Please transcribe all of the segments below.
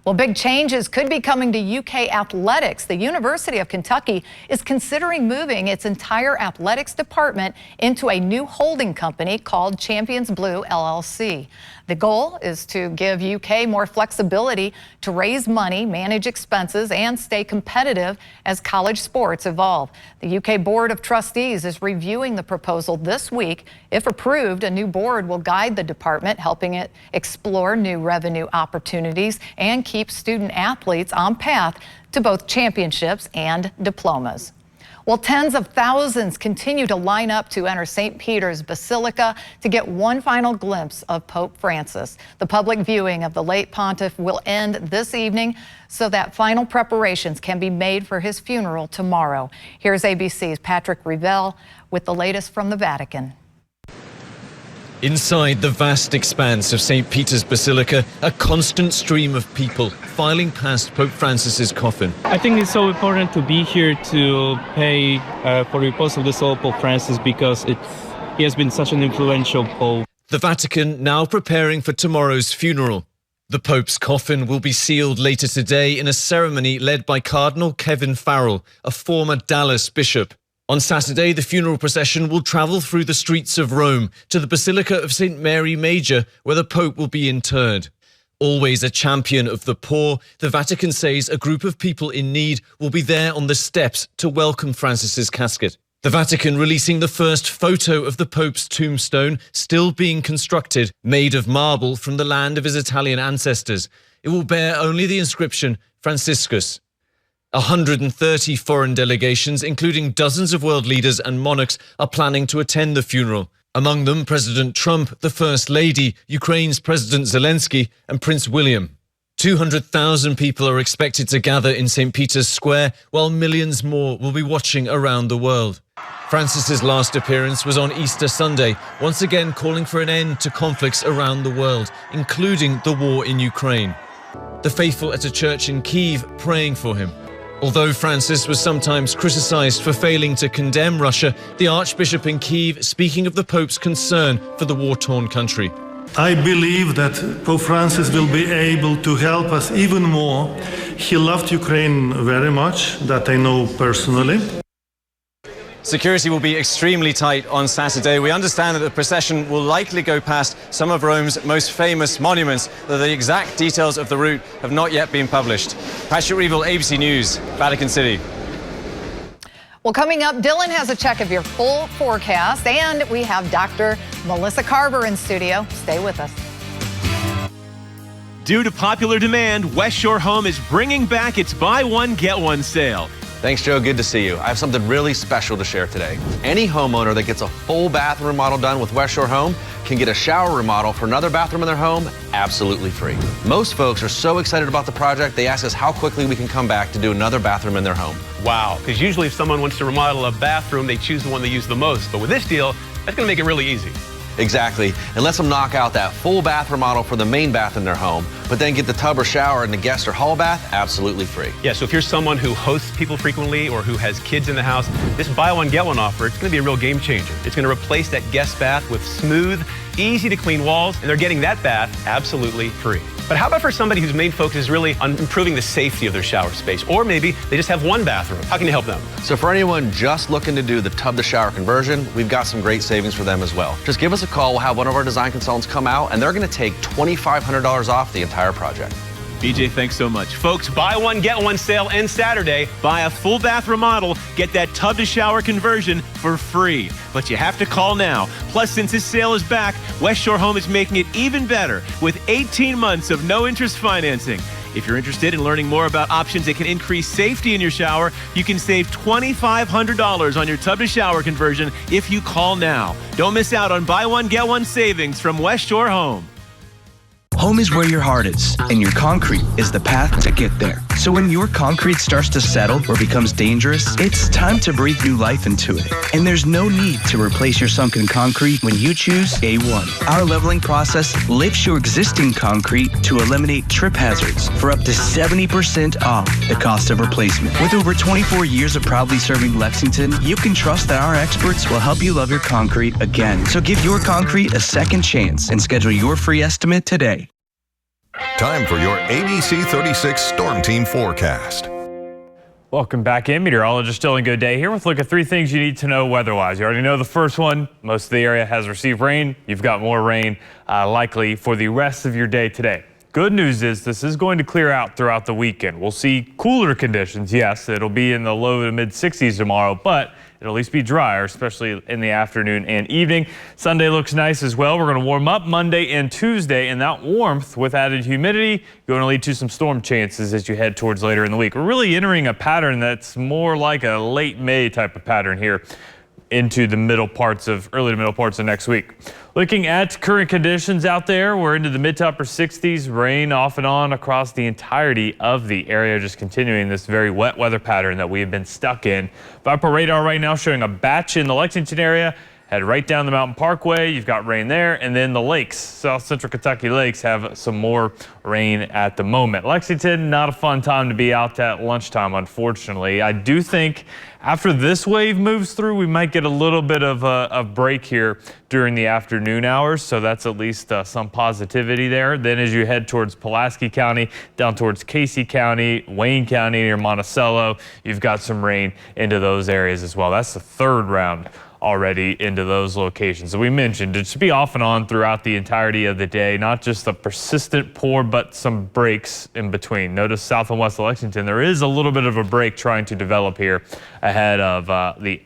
Well, big changes could be coming to UK athletics. The University of Kentucky is considering moving its entire athletics department into a new holding company called Champions Blue LLC. The goal is to give UK more flexibility to raise money, manage expenses, and stay competitive as college sports evolve. The UK Board of Trustees is reviewing the proposal this week. If approved, a new board will guide the department, helping it explore new revenue opportunities and keep student athletes on path to both championships and diplomas. Well, tens of thousands continue to line up to enter St. Peter's Basilica to get one final glimpse of Pope Francis. The public viewing of the late pontiff will end this evening so that final preparations can be made for his funeral tomorrow. Here's ABC's Patrick Revell with the latest from the Vatican. Inside the vast expanse of St. Peter's Basilica, a constant stream of people filing past Pope Francis's coffin. I think it's so important to be here to pay for the repose of the soul of Pope Francis because he has been such an influential pope. The Vatican now preparing for tomorrow's funeral. The Pope's coffin will be sealed later today in a ceremony led by Cardinal Kevin Farrell, a former Dallas bishop. On Saturday, the funeral procession will travel through the streets of Rome to the Basilica of St. Mary Major, where the Pope will be interred. Always a champion of the poor, the Vatican says a group of people in need will be there on the steps to welcome Francis's casket. The Vatican releasing the first photo of the Pope's tombstone, still being constructed, made of marble from the land of his Italian ancestors. It will bear only the inscription, Franciscus. 130 foreign delegations, including dozens of world leaders and monarchs, are planning to attend the funeral. Among them, President Trump, the First Lady, Ukraine's President Zelensky, and Prince William. 200,000 people are expected to gather in St. Peter's Square, while millions more will be watching around the world. Francis's last appearance was on Easter Sunday, once again calling for an end to conflicts around the world, including the war in Ukraine. The faithful at a church in Kyiv praying for him. Although Francis was sometimes criticized for failing to condemn Russia, the Archbishop in Kyiv speaking of the Pope's concern for the war-torn country. I believe that Pope Francis will be able to help us even more. He loved Ukraine very much, that I know personally. Security will be extremely tight on Saturday. We understand that the procession will likely go past some of Rome's most famous monuments, though the exact details of the route have not yet been published. Patrick Revell, ABC News, Vatican City. Well, coming up, Dylan has a check of your full forecast, and we have Dr. Melissa Carver in studio. Stay with us. Due to popular demand, West Shore Home is bringing back its buy one, get one sale. Thanks, Joe. Good to see you. I have something really special to share today. Any homeowner that gets a full bathroom remodel done with West Shore Home can get a shower remodel for another bathroom in their home absolutely free. Most folks are so excited about the project, they ask us how quickly we can come back to do another bathroom in their home. Wow, because usually if someone wants to remodel a bathroom, they choose the one they use the most. But with this deal, that's going to make it really easy. Exactly, and lets them knock out that full bath remodel for the main bath in their home, but then get the tub or shower in the guest or hall bath absolutely free. Yeah, so if you're someone who hosts people frequently or who has kids in the house, this buy one, get one offer, it's going to be a real game changer. It's going to replace that guest bath with smooth, easy to clean walls, and they're getting that bath absolutely free. But how about for somebody whose main focus is really on improving the safety of their shower space? Or maybe they just have one bathroom. How can you help them? So for anyone just looking to do the tub to shower conversion, we've got some great savings for them as well. Just give us a call. We'll have one of our design consultants come out, and they're going to take $2,500 off the entire project. BJ, thanks so much. Folks, buy one, get one sale ends Saturday. Buy a full bath remodel, get that tub to shower conversion for free. But you have to call now. Plus, since this sale is back, West Shore Home is making it even better with 18 months of no interest financing. If you're interested in learning more about options that can increase safety in your shower, you can save $2,500 on your tub to shower conversion if you call now. Don't miss out on buy one, get one savings from West Shore Home. Home is where your heart is, and your concrete is the path to get there. So when your concrete starts to settle or becomes dangerous, it's time to breathe new life into it. And there's no need to replace your sunken concrete when you choose A1. Our leveling process lifts your existing concrete to eliminate trip hazards for up to 70% off the cost of replacement. With over 24 years of proudly serving Lexington, you can trust that our experts will help you love your concrete again. So give your concrete a second chance and schedule your free estimate today. Time for your ABC 36 Storm Team forecast. Welcome back in. Meteorologist Dylan Goday here with a look at 3 things you need to know weather-wise. You already know the first one. Most of the area has received rain. You've got more rain likely for the rest of your day today. Good news is this is going to clear out throughout the weekend. We'll see cooler conditions. Yes, it'll be in the low to mid 60s tomorrow, but it'll at least be drier, especially in the afternoon and evening. Sunday looks nice as well. We're going to warm up Monday and Tuesday, and that warmth with added humidity going to lead to some storm chances as you head towards later in the week. We're really entering a pattern that's more like a late May type of pattern here into the early to middle parts of next week. Looking at current conditions out there, we're into the mid to upper 60s, rain off and on across the entirety of the area, just continuing this very wet weather pattern that we have been stuck in. Viper radar right now showing a batch in the Lexington area. Head right down the Mountain Parkway. You've got rain there, and then the lakes, South Central Kentucky lakes, have some more rain at the moment. Lexington, not a fun time to be out at lunchtime, unfortunately. I do think after this wave moves through, we might get a little bit of a break here during the afternoon hours, so that's at least some positivity there. Then as you head towards Pulaski County, down towards Casey County, Wayne County, near Monticello, you've got some rain into those areas as well. That's the third round already into those locations. So we mentioned it should be off and on throughout the entirety of the day, not just a persistent pour, but some breaks in between. Notice south and west of Lexington, there is a little bit of a break trying to develop here ahead of the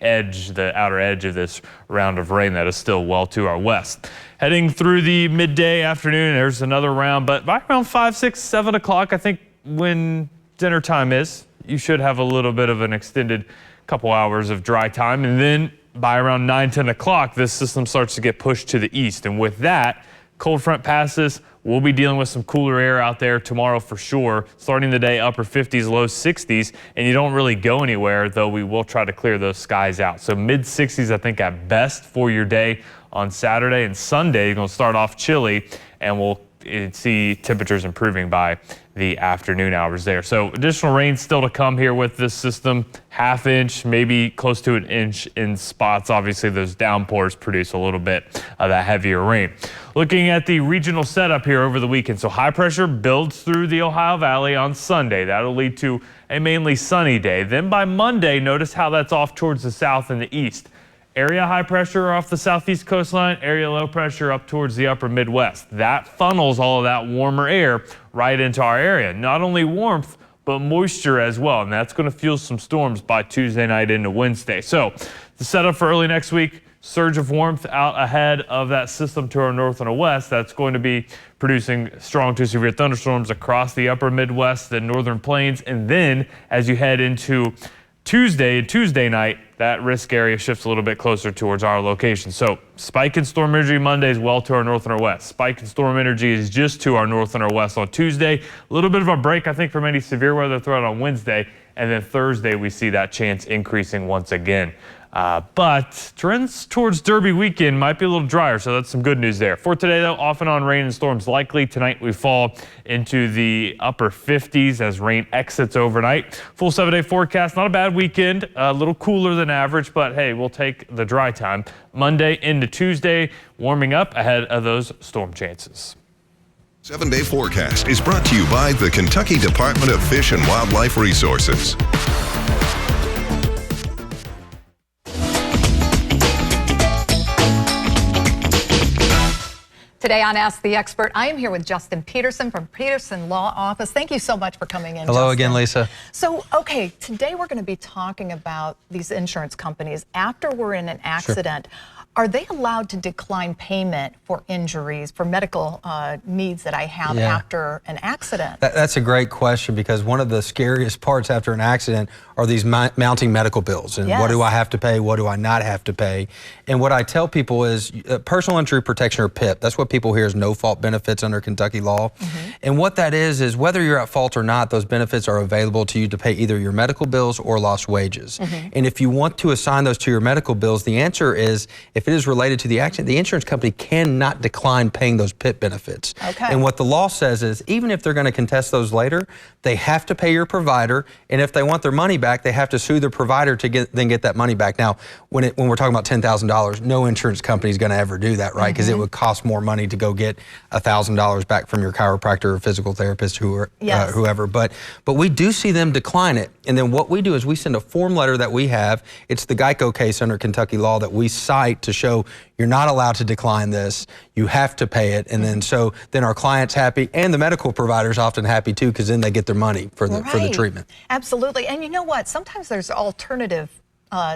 outer edge of this round of rain that is still well to our west. Heading through the midday afternoon, there's another round, but by around 5, 6, 7 o'clock, I think when dinner time is, you should have a little bit of an extended couple hours of dry time, and then by around 9, 10 o'clock, this system starts to get pushed to the east. And with that, cold front passes. We'll be dealing with some cooler air out there tomorrow for sure. Starting the day, upper 50s, low 60s. And you don't really go anywhere, though we will try to clear those skies out. So mid 60s, I think, at best for your day on Saturday. And Sunday, you're going to start off chilly, and we'll see temperatures improving by the afternoon hours there. So additional rain still to come here with this system, ½ inch, maybe close to an inch in spots. Obviously those downpours produce a little bit of that heavier rain. Looking at the regional setup here over the weekend. So high pressure builds through the Ohio Valley on Sunday. That'll lead to a mainly sunny day. Then by Monday, notice how that's off towards the south and the east. Area high pressure off the southeast coastline, area low pressure up towards the upper Midwest. That funnels all of that warmer air right into our area. Not only warmth, but moisture as well. And that's going to fuel some storms by Tuesday night into Wednesday. So the setup for early next week, surge of warmth out ahead of that system to our north and west. That's going to be producing strong to severe thunderstorms across the upper Midwest and northern plains. And then as you head into Tuesday night, that risk area shifts a little bit closer towards our location. So spike in storm energy Monday is well to our north and our west. Spike in storm energy is just to our north and our west on Tuesday. A little bit of a break, I think, from any severe weather threat on Wednesday. And then Thursday, we see that chance increasing once again. But trends towards Derby weekend might be a little drier, so that's some good news there. For today, though, off and on rain and storms likely. Tonight, we fall into the upper 50s as rain exits overnight. Full 7-day forecast, not a bad weekend, a little cooler than average, but hey, we'll take the dry time. Monday into Tuesday, warming up ahead of those storm chances. 7-day forecast is brought to you by the Kentucky Department of Fish and Wildlife Resources. Today on Ask the Expert, I am here with Justin Peterson from Peterson Law Office. Thank you so much for coming in, Hello Justin. again, Lisa. So, okay, today we're going to be talking about these insurance companies. After we're in an accident, are they allowed to decline payment for injuries, for medical needs that I have after an accident? That's a great question, because one of the scariest parts after an accident are these mounting medical bills. And what do I have to pay? What do I not have to pay? And what I tell people is personal injury protection, or PIP. That's what people hear is no fault benefits under Kentucky law. And what that is whether you're at fault or not, those benefits are available to you to pay either your medical bills or lost wages. And if you want to assign those to your medical bills, the answer is if if it is related to the accident, the insurance company cannot decline paying those PIP benefits. Okay. And what the law says is, even if they're going to contest those later, they have to pay your provider, and if they want their money back, they have to sue their provider to then get that money back. Now, when we're talking about $10,000, no insurance company is going to ever do that, right? Because it would cost more money to go get $1,000 back from your chiropractor or physical therapist, whoever. But we do see them decline it, and then what we do is we send a form letter that we have. It's the Geico case under Kentucky law that we cite to show you're not allowed to decline this. You have to pay it, and then our client's happy, and the medical provider's often happy too, because then they get their money for the treatment. Absolutely, and you know what? Sometimes there's alternative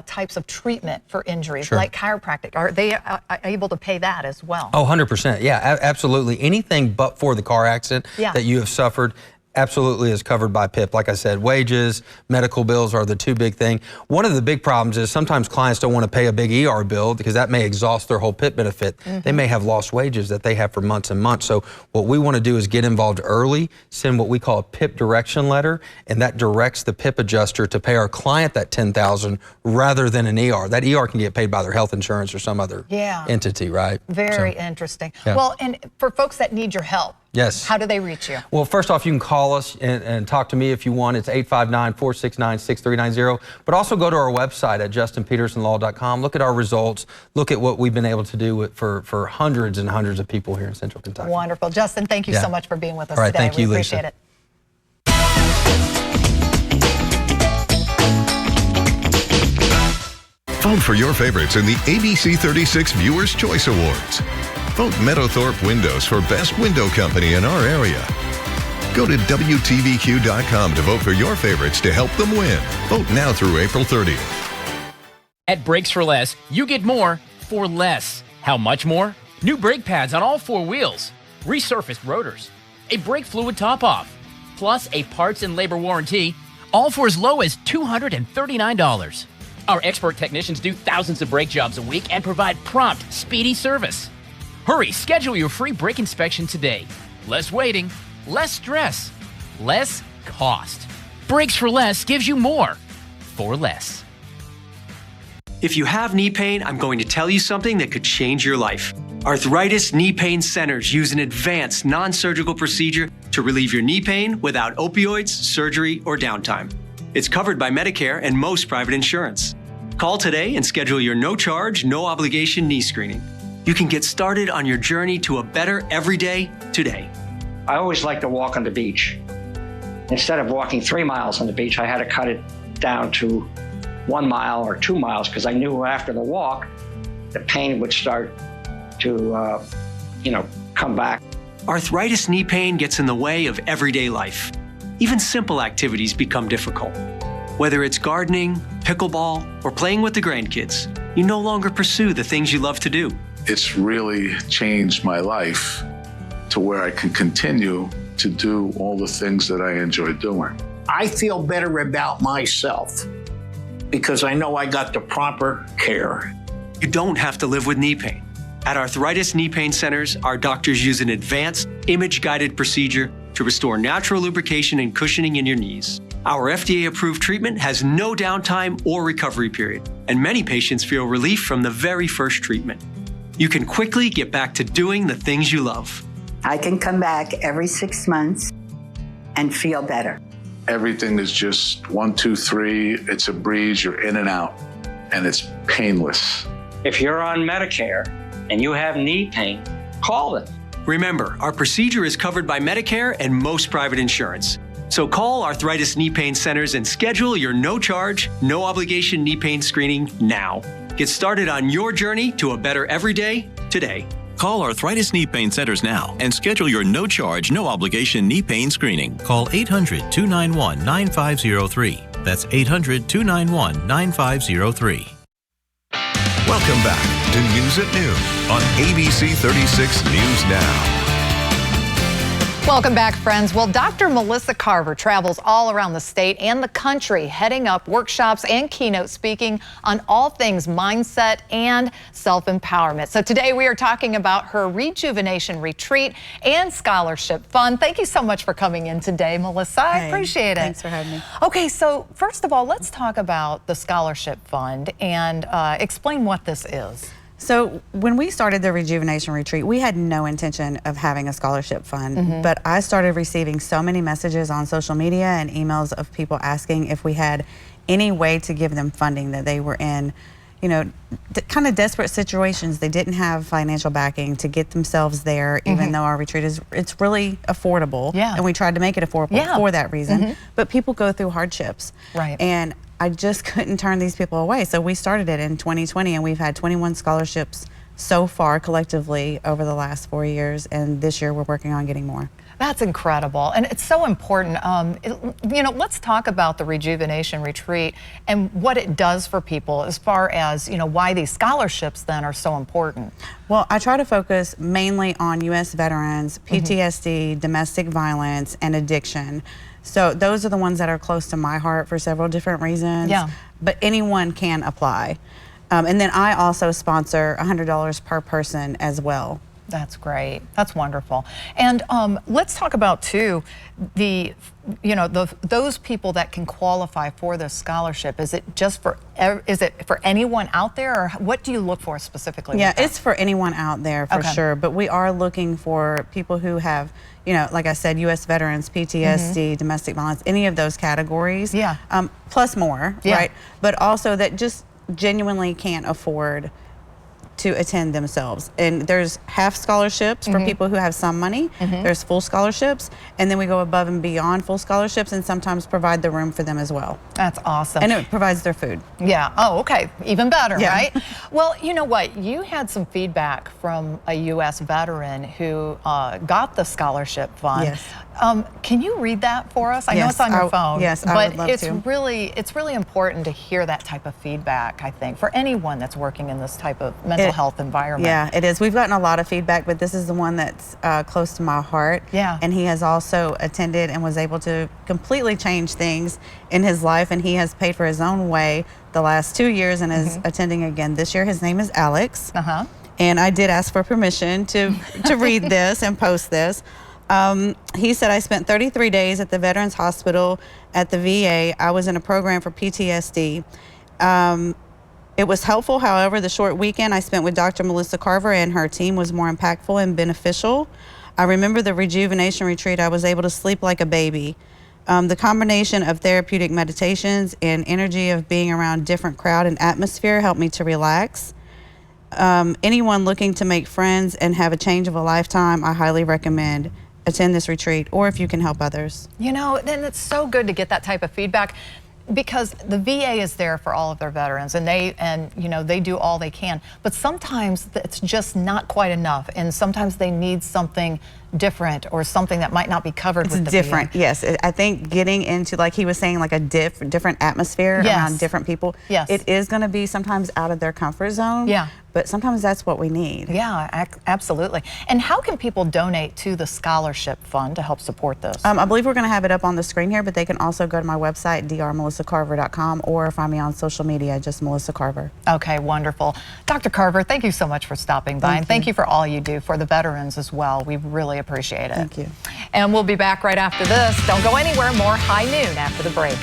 types of treatment for injuries, like chiropractic. Are they able to pay that as well? Oh, 100%. Yeah, absolutely. Anything but for the car accident that you have suffered absolutely is covered by PIP. Like I said, wages, medical bills are the two big things. One of the big problems is sometimes clients don't want to pay a big ER bill because that may exhaust their whole PIP benefit. They may have lost wages that they have for months and months. So what we want to do is get involved early, send what we call a PIP direction letter, and that directs the PIP adjuster to pay our client that $10,000 rather than an ER. That ER can get paid by their health insurance or some other entity, right? Very interesting. Well, and for folks that need your help, how do they reach you? Well, first off, you can call us and talk to me if you want. It's 859-469-6390. But also go to our website at justinpetersonlaw.com. Look at our results. Look at what we've been able to do for hundreds and hundreds of people here in Central Kentucky. Wonderful. Justin, thank you so much for being with us today. Thank you, we Lisa. appreciate it. Vote for your favorites in the ABC 36 Viewers' Choice Awards. Vote Meadowthorpe Windows for Best Window Company in our area. Go to WTVQ.com to vote for your favorites to help them win. Vote now through April 30th. At Brakes for Less, you get more for less. How much more? New brake pads on all four wheels, resurfaced rotors, a brake fluid top-off, plus a parts and labor warranty, all for as low as $239. Our expert technicians do thousands of brake jobs a week and provide prompt, speedy service. Hurry, schedule your free brake inspection today. Less waiting, less stress, less cost. Brakes for Less gives you more for less. If you have knee pain, I'm going to tell you something that could change your life. Arthritis Knee Pain Centers use an advanced non-surgical procedure to relieve your knee pain without opioids, surgery, or downtime. It's covered by Medicare and most private insurance. Call today and schedule your no-charge, no-obligation knee screening. You can get started on your journey to a better everyday today. I always like to walk on the beach. Instead of walking 3 miles on the beach, I had to cut it down to 1 mile or 2 miles because I knew after the walk, the pain would start to, come back. Arthritis knee pain gets in the way of everyday life. Even simple activities become difficult. Whether it's gardening, pickleball, or playing with the grandkids, you no longer pursue the things you love to do. It's really changed my life to where I can continue to do all the things that I enjoy doing. I feel better about myself because I know I got the proper care. You don't have to live with knee pain. At Arthritis Knee Pain Centers, our doctors use an advanced, image-guided procedure to restore natural lubrication and cushioning in your knees. Our FDA-approved treatment has no downtime or recovery period, and many patients feel relief from the very first treatment. You can quickly get back to doing the things you love. I can come back every 6 months and feel better. Everything is just 1, 2, 3. It's a breeze. You're in and out, and it's painless. If you're on Medicare and you have knee pain, call them. Remember, our procedure is covered by Medicare and most private insurance. So call Arthritis Knee Pain Centers and schedule your no-charge, no-obligation knee pain screening now. Get started on your journey to a better everyday today. Call Arthritis Knee Pain Centers now and schedule your no-charge, no-obligation knee pain screening. Call 800-291-9503. That's 800-291-9503. Welcome back to News at Noon on ABC 36 News Now. Welcome back, friends. Well, Dr. Melissa Carver travels all around the state and the country, heading up workshops and keynote speaking on all things mindset and self-empowerment. So today we are talking about her Rejuvenation Retreat and Scholarship Fund. Thank you so much for coming in today, Melissa. I appreciate it. Thanks for having me. Okay, so first of all, let's talk about the Scholarship Fund and explain what this is. So when we started the Rejuvenation Retreat, we had no intention of having a scholarship fund, but I started receiving so many messages on social media and emails of people asking if we had any way to give them funding, that they were in, you know, kind of desperate situations. They didn't have financial backing to get themselves there, even though our retreat it's really affordable. Yeah. And we tried to make it affordable for that reason. But people go through hardships. Right. And I just couldn't turn these people away. So we started it in 2020, and we've had 21 scholarships so far collectively over the last 4 years. And this year we're working on getting more. That's incredible, and it's so important. You know, let's talk about the Rejuvenation Retreat and what it does for people as far as, you know, why these scholarships then are so important. Well, I try to focus mainly on U.S. veterans, PTSD, domestic violence, and addiction. So those are the ones that are close to my heart for several different reasons. Yeah. But anyone can apply. And then I also sponsor $100 per person as well. That's great. That's wonderful. And let's talk about too those people that can qualify for this scholarship. Is it just for anyone out there, or what do you look for specifically? Yeah, it's for anyone out there for Okay. sure. But we are looking for people who have, you know, like I said, U.S. veterans, PTSD, domestic violence, any of those categories. Yeah. Plus more, right? But also that just genuinely can't afford to attend themselves. And there's half scholarships for people who have some money. There's full scholarships, and then we go above and beyond full scholarships and sometimes provide the room for them as well. That's awesome. And it provides their food. Yeah. Oh, okay. Even better, Yeah. right? Well, you know what? You had some feedback from a U.S. veteran who got the scholarship fund. Yes. Can you read that for us? I know Yes, it's on your phone. yes, I but would love it's to. it's really important to hear that type of feedback, I think, for anyone that's working in this type of mental health environment. Yeah, it is. We've gotten a lot of feedback, but this is the one that's close to my heart. Yeah. And he has also attended and was able to completely change things in his life, and he has paid for his own way the last 2 years and is attending again this year. His name is Alex. And I did ask for permission to read this and post this. He said, I spent 33 days at the Veterans Hospital at the VA. I was in a program for PTSD. It was helpful. However, the short weekend I spent with Dr. Melissa Carver and her team was more impactful and beneficial. I remember the Rejuvenation Retreat. I was able to sleep like a baby. The combination of therapeutic meditations and energy of being around different crowd and atmosphere helped me to relax. Anyone looking to make friends and have a change of a lifetime, I highly recommend attend this retreat, or if you can help others. You know, and it's so good to get that type of feedback, because the VA is there for all of their veterans, and they do all they can. But sometimes it's just not quite enough, and sometimes they need something different or something that might not be covered with the different, VA. yes. I think getting into, like he was saying, like a different atmosphere around different people. Yes. It is going to be sometimes out of their comfort zone. Yeah. But sometimes that's what we need. Yeah, absolutely. And how can people donate to the scholarship fund to help support this? I believe we're going to have it up on the screen here, but they can also go to my website, drmelissacarver.com, or find me on social media, just Melissa Carver. Okay, wonderful. Dr. Carver, thank you so much for stopping by, and thank you for all you do for the veterans as well. We really appreciate it. Thank you. And we'll be back right after this. Don't go anywhere. More High Noon after the break.